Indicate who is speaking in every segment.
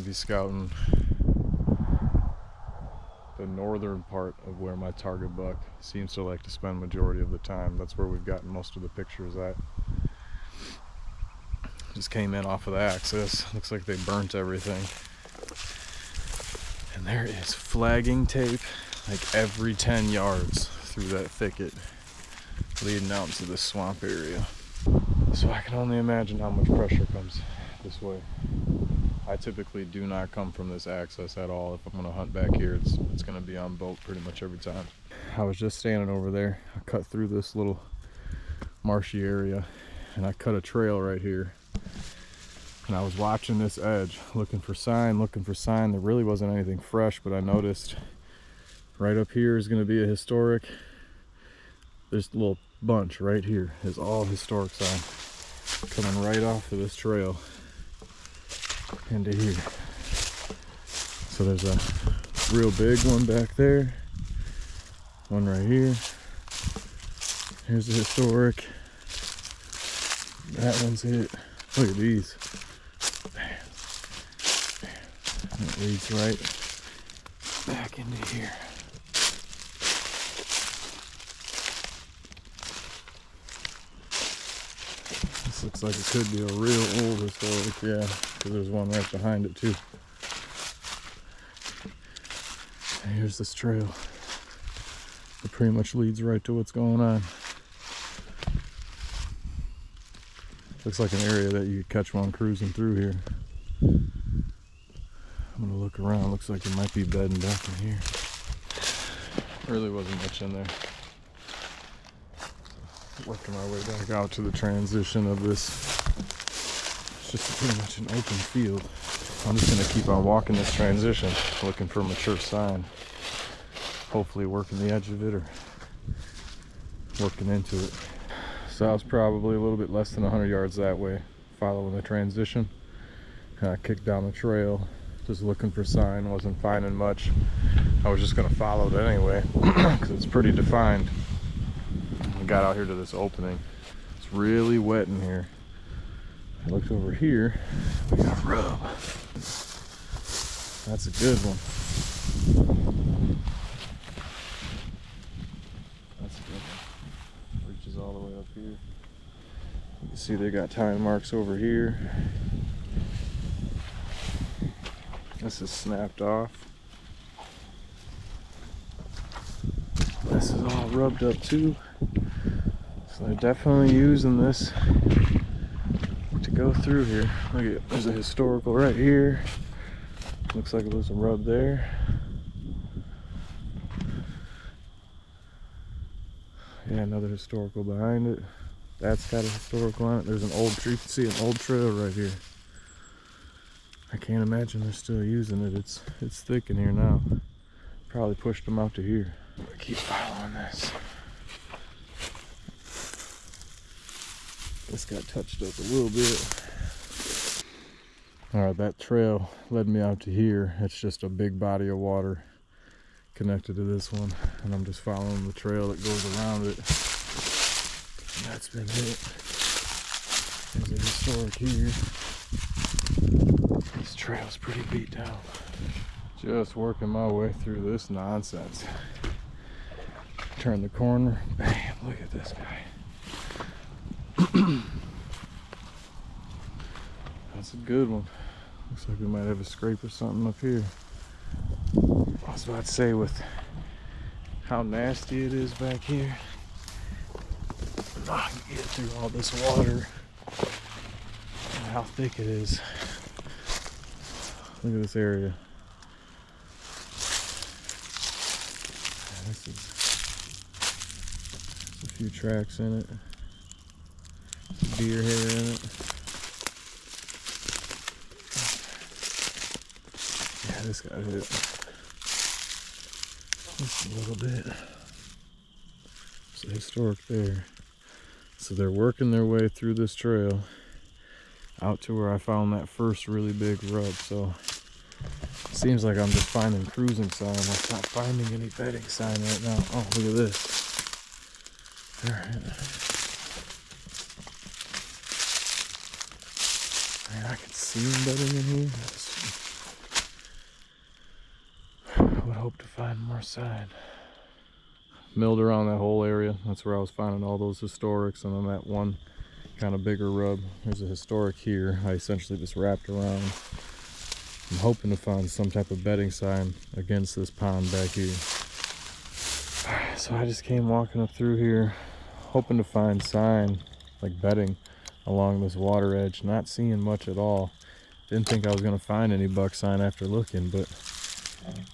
Speaker 1: be scouting the northern part of where my target buck seems to like to spend majority of the time. That's where we've gotten most of the pictures at. Just came in off of the axis. Looks like they burnt everything. And there is flagging tape like every 10 yards through that thicket leading out into this swamp area. So I can only imagine how much pressure comes this way. I typically do not come from this access at all. If I'm gonna hunt back here, it's gonna be on boat pretty much every time. I was just standing over there. I cut through this little marshy area and I cut a trail right here. And I was watching this edge, looking for sign. There really wasn't anything fresh, but I noticed right up here is gonna be a historic. This little bunch right here is all historic sign coming right off of this trail into here. So there's a real big one back there, one right here. Here's the historic. That one's hit. Look at these. And it leads right back into here. This looks like it could be a real old historic, yeah, because there's one right behind it too. And here's this trail. It pretty much leads right to what's going on. Looks like an area that you could catch one cruising through here. I'm gonna look around. Looks like it might be bedding back in here. Really wasn't much in there. Working my way back out to the transition of this. It's just pretty much an open field. I'm just gonna keep on walking this transition, looking for a mature sign. Hopefully working the edge of it or working into it. So I was probably a little bit less than 100 yards that way, following the transition. And I kicked down the trail, just looking for sign, wasn't finding much. I was just gonna follow it anyway, because it's pretty defined. I got out here to this opening. It's really wet in here. I looked over here, we got a rub. That's a good one. That's a good one. Reaches all the way up here. You can see they got tine marks over here. This is snapped off. This is all rubbed up too. So they're definitely using this to go through here. Look at, there's a historical right here. Looks like it was a rub there. Yeah, another historical behind it. That's got a historical on it. There's an old tree. You can see an old trail right here. I can't imagine they're still using it. It's thick in here now. Probably pushed them out to here. I keep following this. This got touched up a little bit. Alright, that trail led me out to here. It's just a big body of water connected to this one. And I'm just following the trail that goes around it. And that's been hit. There's a historic here. This trail's pretty beat down. Just working my way through this nonsense. Turn the corner. Bam, look at this guy. That's a good one. Looks like we might have a scrape or something up here. I was about to say, with how nasty it is back here, I can get through all this water and how thick it is. Look at this area. There's a few tracks in it. Deer hair in it. Yeah, this got hit just a little bit. It's a historic there. So they're working their way through this trail out to where I found that first really big rub. So it seems like I'm just finding cruising sign. I'm not finding any bedding sign right now. Oh, look at this. Alright. Man, I can see them bedding in here. find more sign. Milled around that whole area. That's where I was finding all those historics, and then that one kind of bigger rub. There's a historic here. I essentially just wrapped around. I'm hoping to find some type of bedding sign against this pond back here. So I just came walking up through here, hoping to find sign, like bedding, along this water edge. Not seeing much at all. Didn't think I was going to find any buck sign after looking, but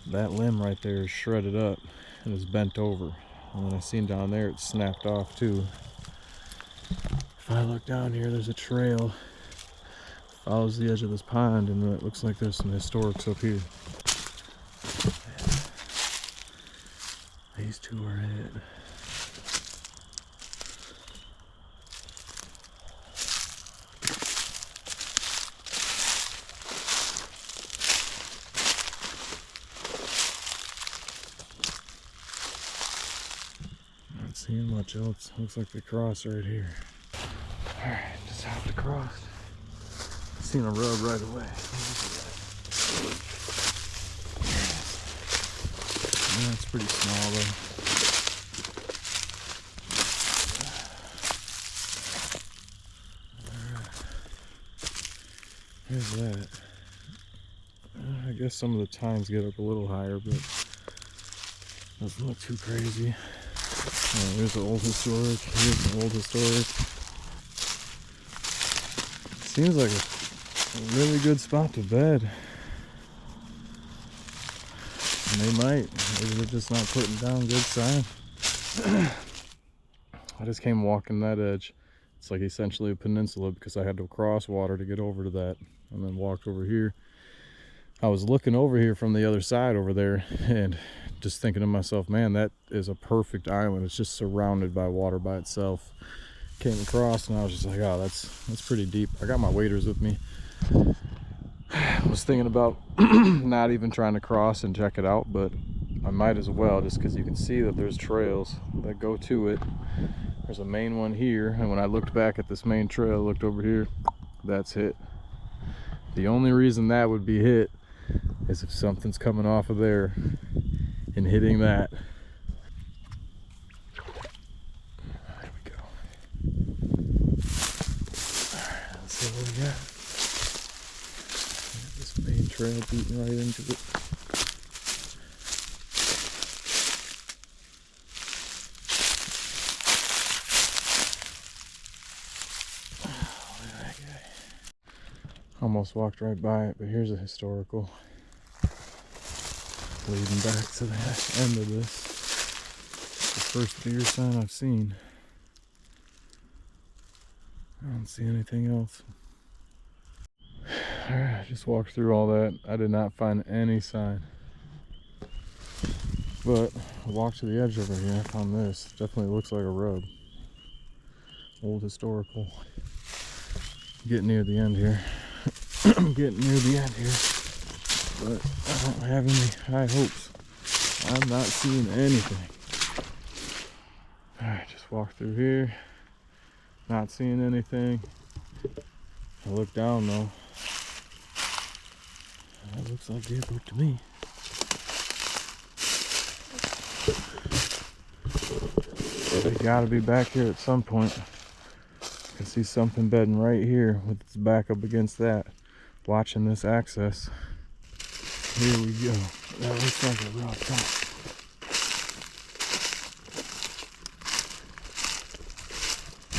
Speaker 1: that limb right there is shredded up and is bent over. And then I seen down there it snapped off too. If I look down here, there's a trail. Follows the edge of this pond, and it looks like there's some historics up here. These two are it. Not seeing much else. Looks like they cross right here. Alright, just hopped across. Seen a rub right away. Yeah, it's pretty small though. Here's that. I guess some of the tines get up a little higher, but doesn't look too crazy. There's the old historic. Here's the old historic. Seems like a really good spot to bed. And they might. Maybe they're just not putting down good sign. I just came walking that edge. It's like essentially a peninsula because I had to cross water to get over to that, and then walked over here. I was looking over here from the other side over there and just thinking to myself, man, that is a perfect island. It's just surrounded by water by itself. Came across and I was just like, oh, that's pretty deep. I got my waders with me. I was thinking about not even trying to cross and check it out, but I might as well, just because you can see that there's trails that go to it. There's a main one here, and when I looked back at this main trail, looked over here, that's hit. The only reason that would be hit is if something's coming off of there and hitting that. There we go. Alright, let's see what we got. This main trail beating right into it. Almost walked right by it, but here's a historical leading back to the end of this. The first deer sign I've seen. I don't see anything else. Alright, I just walked through all that. I did not find any sign. But I walked to the edge over here. I found this. Definitely looks like a rub. Old historical. Getting near the end here. I'm getting near the end here, but I don't have any high hopes. I'm not seeing anything. Alright, just walk through here. Not seeing anything. I look down though. That looks like deer poop to me. They gotta be back here at some point. I can see something bedding right here with its back up against that. Watching this access. Here we go. That looks like a rock top.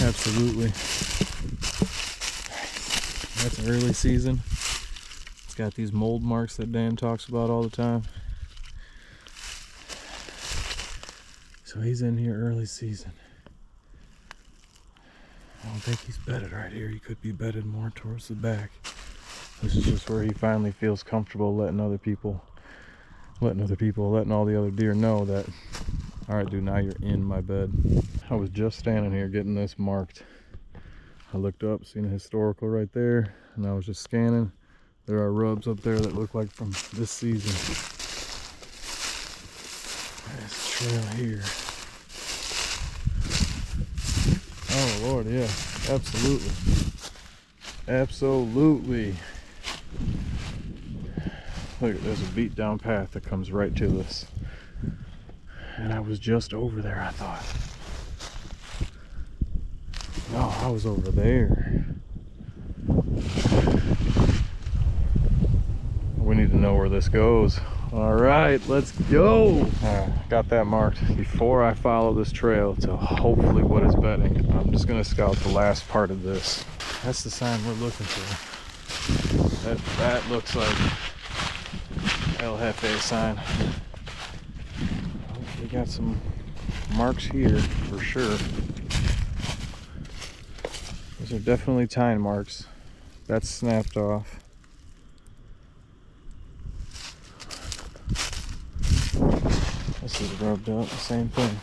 Speaker 1: Absolutely. That's early season. It's got these mold marks that Dan talks about all the time. So he's in here early season. I don't think he's bedded right here. He could be bedded more towards the back. This is just where he finally feels comfortable letting all the other deer know that, all right, dude, now you're in my bed. I was just standing here getting this marked. I looked up, seen a historical right there, and I was just scanning. There are rubs up there that look like from this season. There's a trail here. Oh Lord, yeah, absolutely. Absolutely. Look, there's a beat down path that comes right to this. And I was just over there, I thought. No, I was over there. We need to know where this goes. All right, let's go. Got that marked before I follow this trail to hopefully what is bedding. I'm just gonna scout the last part of this. That's the sign we're looking for. That looks like El Jefe sign. Oh, we got some marks here for sure. Those are definitely tine marks. That's snapped off. This is rubbed up, same thing.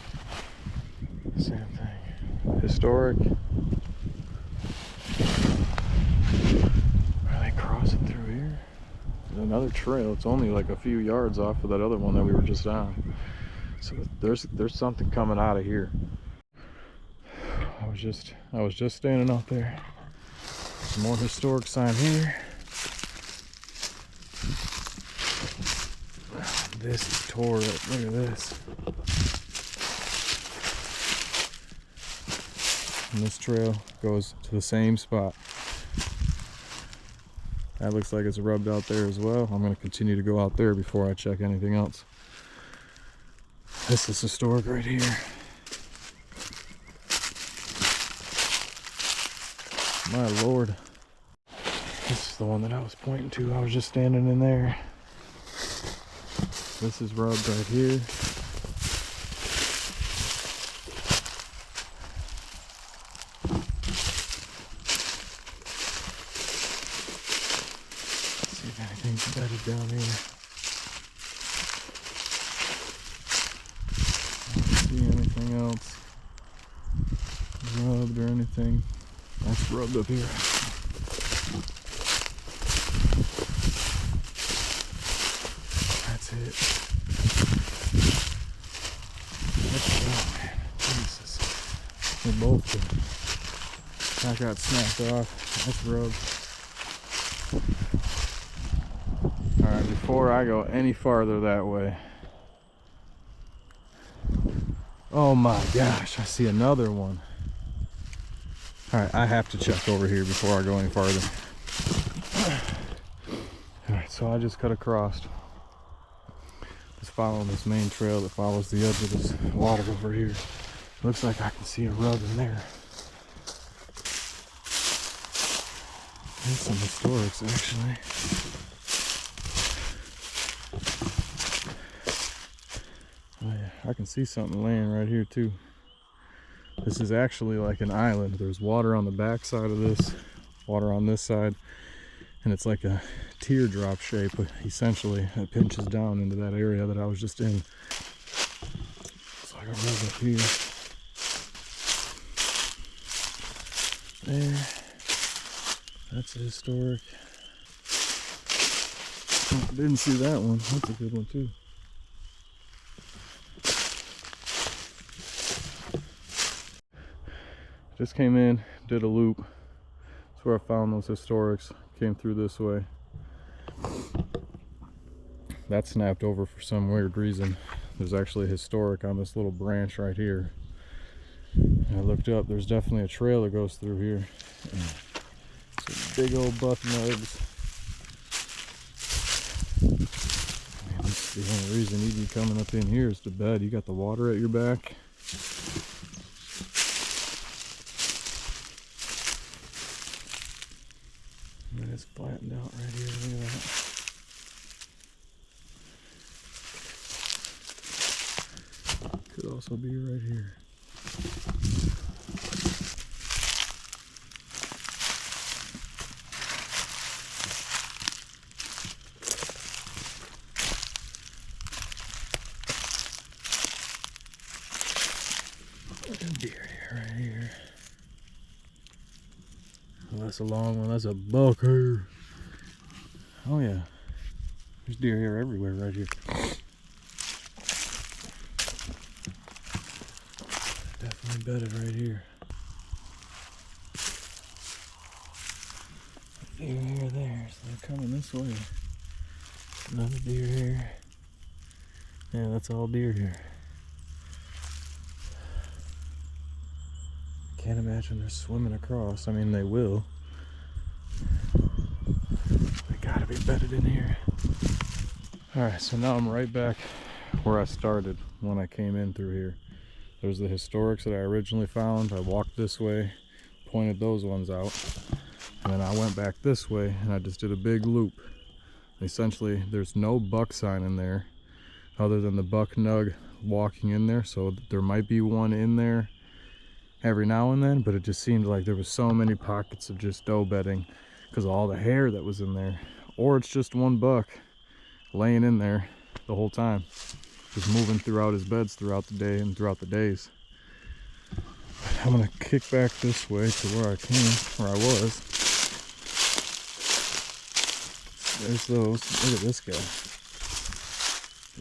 Speaker 1: Same thing. Historic. Are they crossing through here? There's another trail. It's only like a few yards off of that other one that we were just on. So there's something coming out of here. I was just standing out there. Some more historic sign here. This is tore up. Look at this. And this trail goes to the same spot. That looks like it's rubbed out there as well. I'm going to continue to go out there before I check anything else. This is historic right here. My lord. This is the one that I was pointing to. I was just standing in there. This is rubbed right here. Let's see if anything's bedded down here. I don't see anything else rubbed or anything. That's rubbed up here. That's it. Let's go, man. Jesus. They both did. That got snapped off. That's rubbed. Alright, before I go any farther that way. Oh my gosh, I see another one. Alright, I have to check over here before I go any farther. Alright, so I just cut across. Just following this main trail that follows the edge of this water over here. Looks like I can see a rub in there. There's some historics actually. Oh yeah, I can see something laying right here too. This is actually like an island. There's water on the back side of this, water on this side, and it's like a teardrop shape, essentially. It pinches down into that area that I was just in. It's like a rub up here. There. That's a historic. Oh, didn't see that one. That's a good one too. Just came in, did a loop. That's where I found those historics. Came through this way. That snapped over for some weird reason. There's actually a historic on this little branch right here. And I looked up, there's definitely a trail that goes through here. Some big old buck nugs. Man, that's the only reason you'd be coming up in here is to bed. You got the water at your back. And it's flattened out right here. Look at that. Could also be right here. Deer here, right here. Well, that's a long one. That's a buck here. Oh yeah, there's deer here everywhere right here. Definitely bedded right here. Deer here, there. So they're coming this way. Another deer here. Yeah, that's all deer here. Can't imagine they're swimming across. I mean, they will. They gotta be bedded in here. Alright, so now I'm right back where I started when I came in through here. There's the historics that I originally found. I walked this way, pointed those ones out, and then I went back this way and I just did a big loop. Essentially, there's no buck sign in there other than the buck nug walking in there, so there might be one in there every now and then, but it just seemed like there was so many pockets of just doe bedding because of all the hair that was in there. Or it's just one buck laying in there the whole time, just moving throughout his beds throughout the day and throughout the days. I'm gonna kick back this way to where I was. There's those. Look at this guy.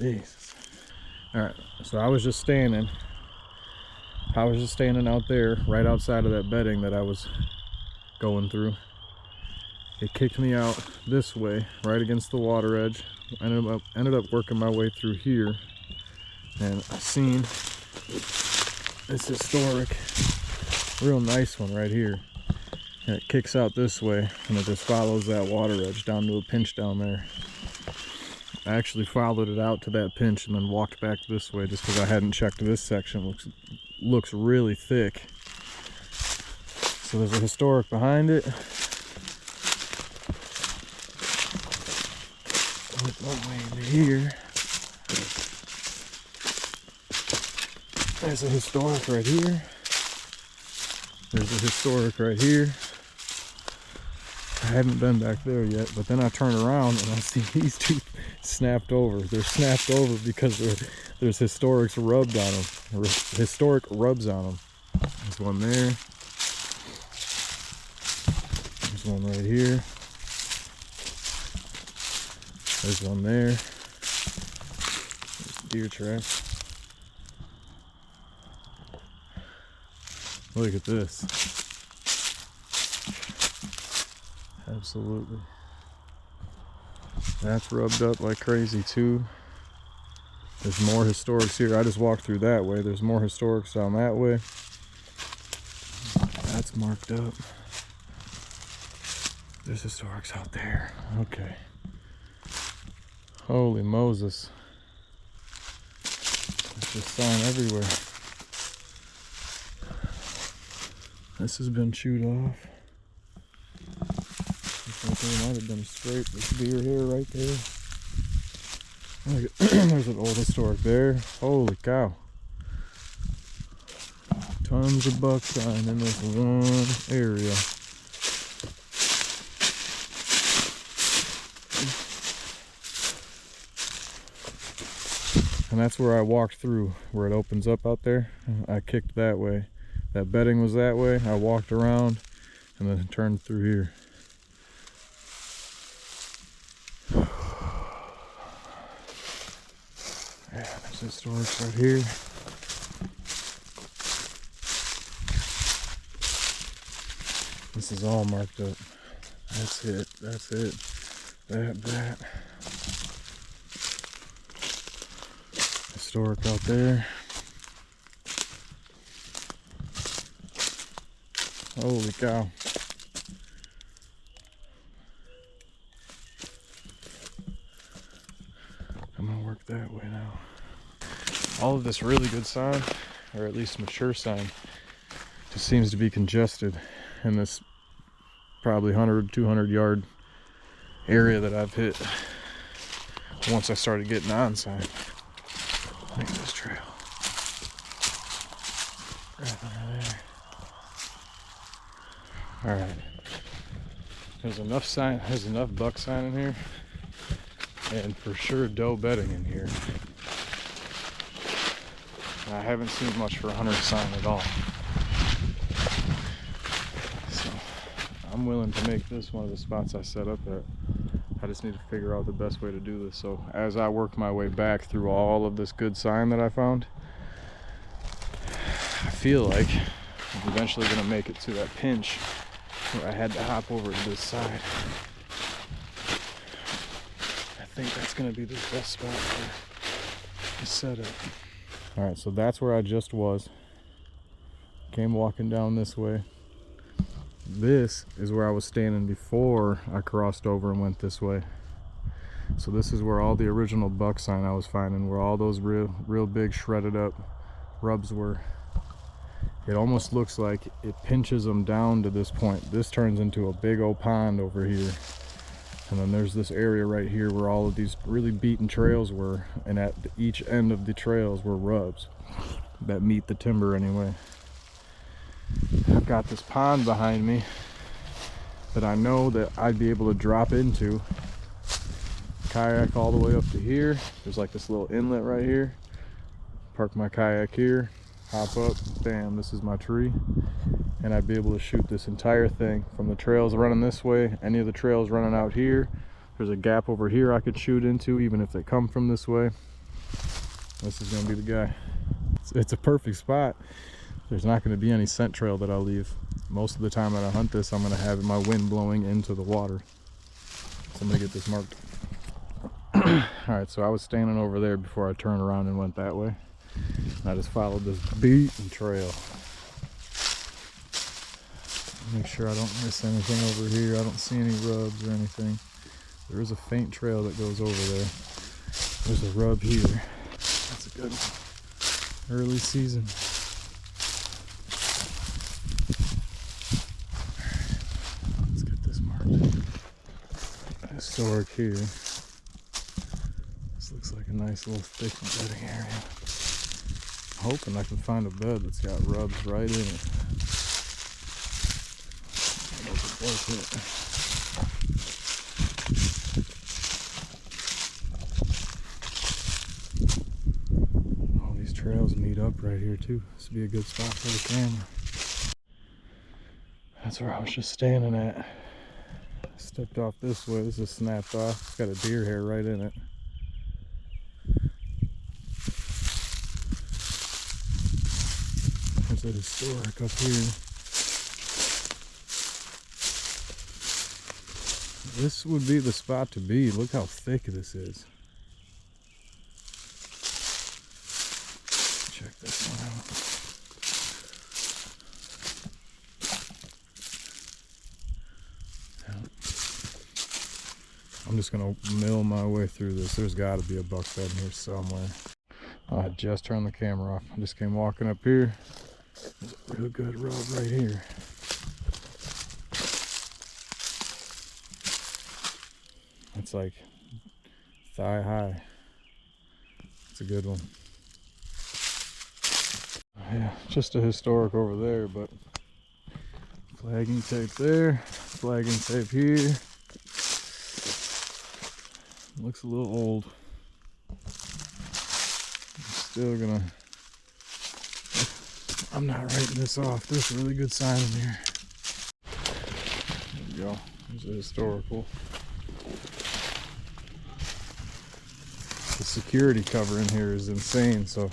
Speaker 1: Jesus. Alright, so I was just standing out there right outside of that bedding that I was going through. It kicked me out this way, right against the water edge. Ended up working my way through here, and I seen this historic, real nice one right here. And it kicks out this way, and it just follows that water edge down to a pinch down there. I actually followed it out to that pinch and then walked back this way just because I hadn't checked this section. Looks really thick. So there's a historic behind it. One way into here. There's a historic right here. There's a historic right here. I haven't been back there yet, but then I turn around and I see these two snapped over. They're snapped over because there's historics rubbed on them, or historic rubs on them. There's one there. There's one right here. There's one there. There's deer tracks. Look at this. Absolutely. That's rubbed up like crazy too. There's more historics here. I just walked through that way. There's more historics down that way. That's marked up. There's historics out there. Okay. Holy Moses. There's just sign everywhere. This has been chewed off. Looks like there might have been scraped. This deer here right there. There's an old historic there. Holy cow. Tons of buck sign in this one area. And that's where I walked through, where it opens up out there. I kicked that way. That bedding was that way. I walked around and then turned through here. Yeah, there's historics right here. This is all marked up. That's it. That's it. That. Historic out there. Holy cow. I'm gonna work that way now. All of this really good sign, or at least mature sign, just seems to be congested in this probably 100, 200 yard area that I've hit once I started getting on sign. Look at this trail. Right under there. Alright. There's enough sign, there's enough buck sign in here. And for sure doe bedding in here. I haven't seen much for hunter sign at all. So I'm willing to make this one of the spots I set up at. I just need to figure out the best way to do this. So as I work my way back through all of this good sign that I found, I feel like I'm eventually going to make it to that pinch where I had to hop over to this side. I think that's going to be the best spot for the setup. Alright, so that's where I just was. came walking down this way. This is where I was standing before I crossed over and went this way. So this is where all the original buck sign I was finding, where all those real big shredded up rubs were. It almost looks like it pinches them down to this point. This turns into a big old pond over here. And then there's this area right here where all of these really beaten trails were, and at each end of the trails were rubs that meet the timber anyway. I've got this pond behind me that I know that I'd be able to drop into. Kayak all the way up to here. There's like this little inlet right here. Park my kayak here, hop up, bam, this is my tree. And I'd be able to shoot this entire thing from the trails running this way, any of the trails running out here. There's a gap over here I could shoot into, even if they come from this way. This is gonna be the guy. It's a perfect spot. There's not gonna be any scent trail that I'll leave. Most of the time that I hunt this, I'm gonna have my wind blowing into the water. So I'm gonna get this marked. Alright, so I was standing over there before I turned around and went that way. And I just followed this beaten trail. Make sure I don't miss anything over here. I don't see any rubs or anything. There is a faint trail that goes over there. There's a rub here. That's a good one. Early season. Let's get this marked. Historic here. This looks like a nice little thick bedding area. I'm hoping I can find a bed that's got rubs right in it. All these trails meet up right here too. This would be a good spot for the camera. That's where I was just standing at. I stepped off this way. This is snapped off. It's got a deer hair right in it. There's a historic up here. This would be the spot to be. Look how thick this is. Check this one out. I'm just gonna mill my way through this. There's got to be a buck bed in here somewhere. I just turned the camera off. I just came walking up here. There's a real good rub right here. It's like thigh high. It's a good one. Yeah, just a historic over there, but flagging tape there, flagging tape here. Looks a little old. I'm not writing this off. There's a really good sign in here. There we go. There's a historical. The security cover in here is insane, so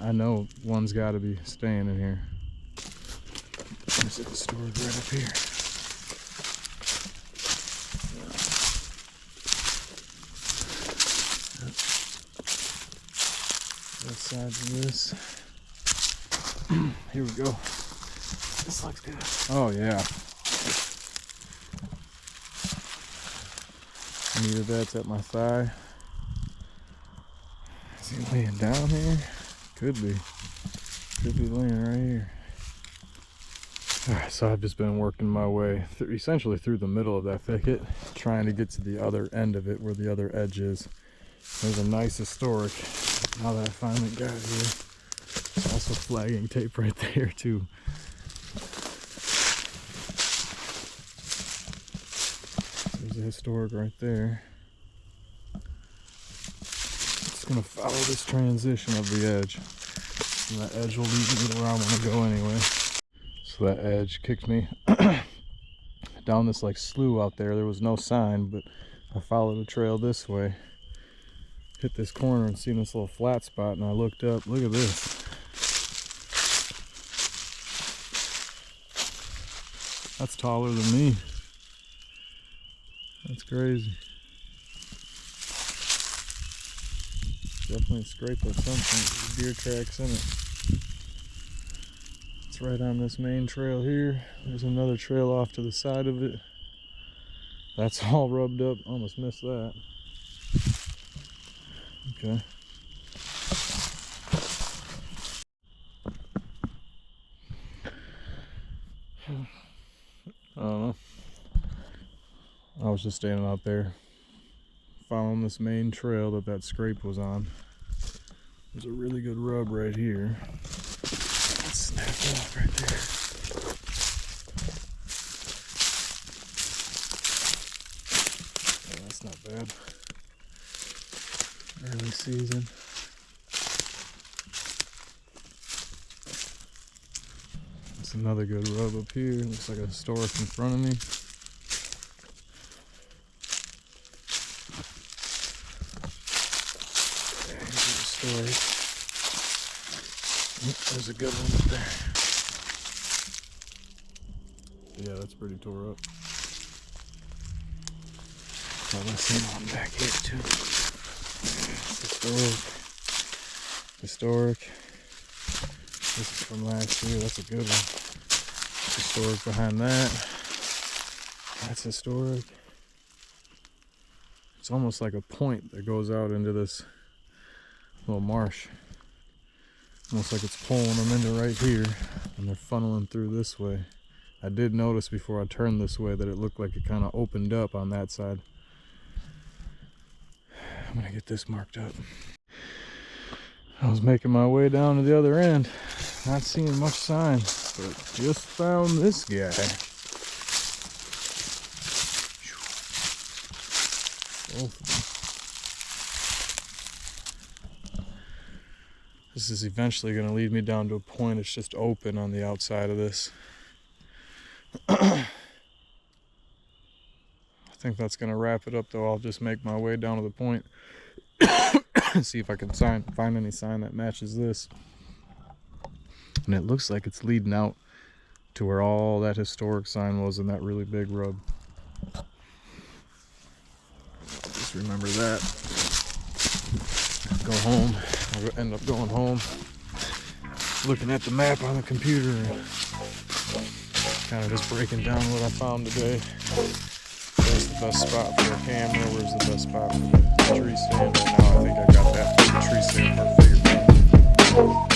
Speaker 1: I know one's got to be staying in here. There's a historic right up here. Both sides of this. Here we go. This looks good. Oh yeah. Neither that's at my thigh. Is he laying down here? Could be. Could be laying right here. Alright, so I've just been working my way essentially through the middle of that thicket, trying to get to the other end of it where the other edge is. There's a nice historic. Now that I finally got here. There's also flagging tape right there too. There's a historic right there. Just gonna follow this transition of the edge. And that edge will lead me to where I want to go anyway. So that edge kicked me down this like slough out there. There was no sign, but I followed the trail this way. Hit this corner and seen this little flat spot, and I looked up. Look at this. That's taller than me. That's crazy. Definitely scraped at some point. There's deer tracks in it. It's right on this main trail here. There's another trail off to the side of it. That's all rubbed up. Almost missed that. Okay. I don't know. I was just standing out there following this main trail that scrape was on. There's a really good rub right here. Let's snap it off right there. Oh, that's not bad. Early season. That's another good rub up here. Looks like a historic in front of me. There's a good one up there. Yeah, that's pretty tore up. Oh, let's see one back here too. Historic. Historic. This is from last year. That's a good one. Historic behind that. That's historic. It's almost like a point that goes out into this little marsh. Almost like it's pulling them into right here, and they're funneling through this way. I did notice before I turned this way that it looked like it kind of opened up on that side. I'm gonna get this marked up. I was making my way down to the other end, not seeing much sign, but just found this guy. Both of them. This is eventually going to lead me down to a point. It's just open on the outside of this. I think that's going to wrap it up, though. I'll just make my way down to the point and see if I can find any sign that matches this. And it looks like it's leading out to where all that historic sign was in that really big rub. I'll just remember that. Go home. I'll end up going home, looking at the map on the computer and kind of just breaking down what I found today. Where's the best spot for a camera? Where's the best spot for the tree stand? Right now I think I got that tree stand part figured out.